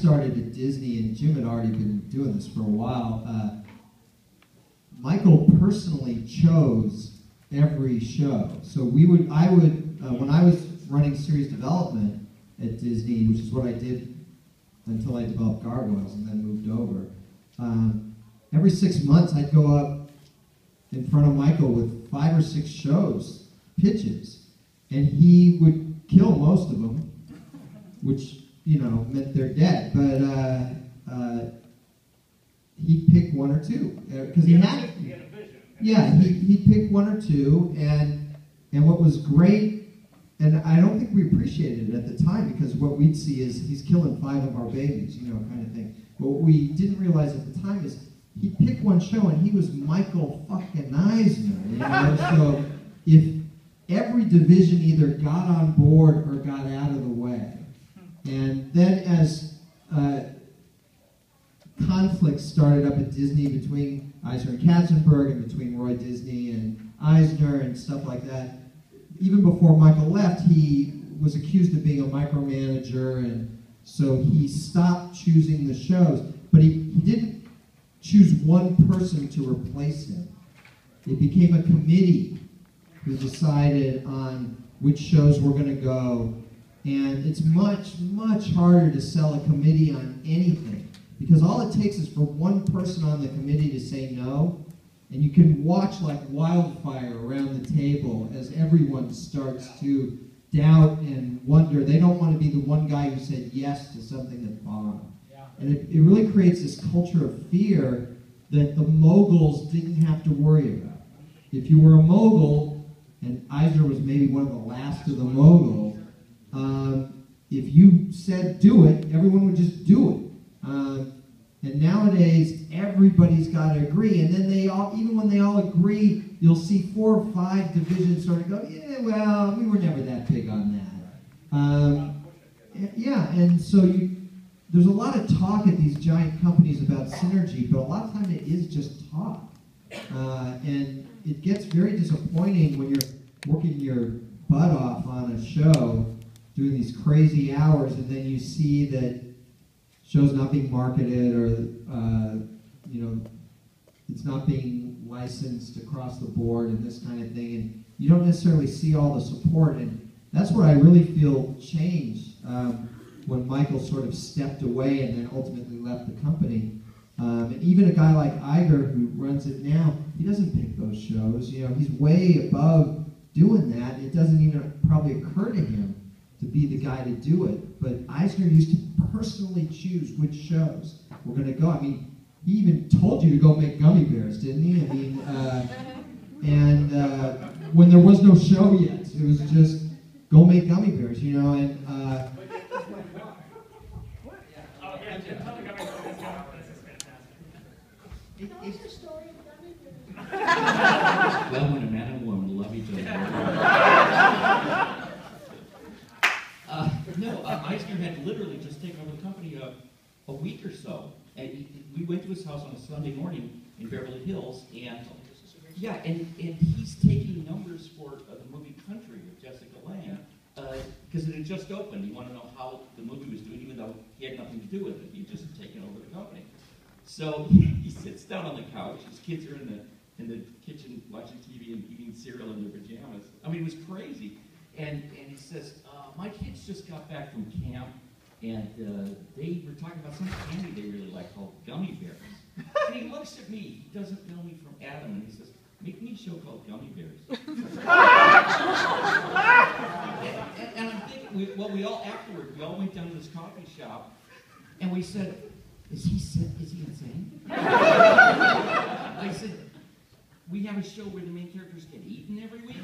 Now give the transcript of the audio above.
started at Disney, and Jim had already been doing this for a while, Michael personally chose every show. So when I was running series development at Disney, which is what I did until I developed Gargoyles and then moved over, every 6 months I'd go up in front of Michael with 5 or 6 shows, pitches, and he would kill most of them, which, meant they're dead, but he'd pick 1 or 2, because he had a vision. Yeah, he'd pick 1 or 2, and what was great, and I don't think we appreciated it at the time, because what we'd see is he's killing 5 of our babies, kind of thing. But what we didn't realize at the time is he'd pick 1 show, and he was Michael fucking Eisner, So if every division either got on board or got out of the way, and then as conflicts started up at Disney between Eisner and Katzenberg, and between Roy Disney and Eisner and stuff like that, even before Michael left, he was accused of being a micromanager, and so he stopped choosing the shows. But he didn't choose one person to replace him. It became a committee who decided on which shows were going to go. And it's much, much harder to sell a committee on anything, because all it takes is for one person on the committee to say no, and you can watch like wildfire around the table as everyone starts to doubt and wonder. They don't want to be the one guy who said yes to something that bombed. Yeah. And it really creates this culture of fear that the moguls didn't have to worry about. If you were a mogul, and Eisner was maybe one of the last of the moguls, if you said do it, everyone would just do it. And nowadays, everybody's got to agree, and then even when they all agree, you'll see 4 or 5 divisions sort of go, yeah, well, we were never that big on that. Yeah, and so there's a lot of talk at these giant companies about synergy, but a lot of times it is just talk. And it gets very disappointing when you're working your butt off on a show, doing these crazy hours, and then you see that show's not being marketed, or it's not being licensed across the board and this kind of thing, and you don't necessarily see all the support. And that's what I really feel changed when Michael sort of stepped away and then ultimately left the company. And even a guy like Iger, who runs it now, he doesn't pick those shows. He's way above doing that. It doesn't even probably occur to him to be the guy to do it. But Eisner used to personally choose which shows were going to go. I mean, he even told you to go make gummy bears, didn't he? I mean, when there was no show yet, it was just go make gummy bears, and well, when a man and a woman love each other. Eisner had literally just taken over the company a week or so, and we went to his house on a Sunday morning in Beverly Hills, and and he's taking numbers for the movie Country with Jessica Lange, because it had just opened. He wanted to know how the movie was doing, even though he had nothing to do with it. He'd just taken over the company. So he sits down on the couch. His kids are in the kitchen watching TV and eating cereal in their pajamas. I mean, it was crazy. And he says, my kids just got back from camp, and they were talking about some candy they really like called Gummy Bears. And he looks at me. He doesn't know me from Adam, and he says, make me a show called Gummy Bears. and I'm thinking, we all went down to this coffee shop, and we said, is he insane? I said, we have a show where the main characters get eaten every week?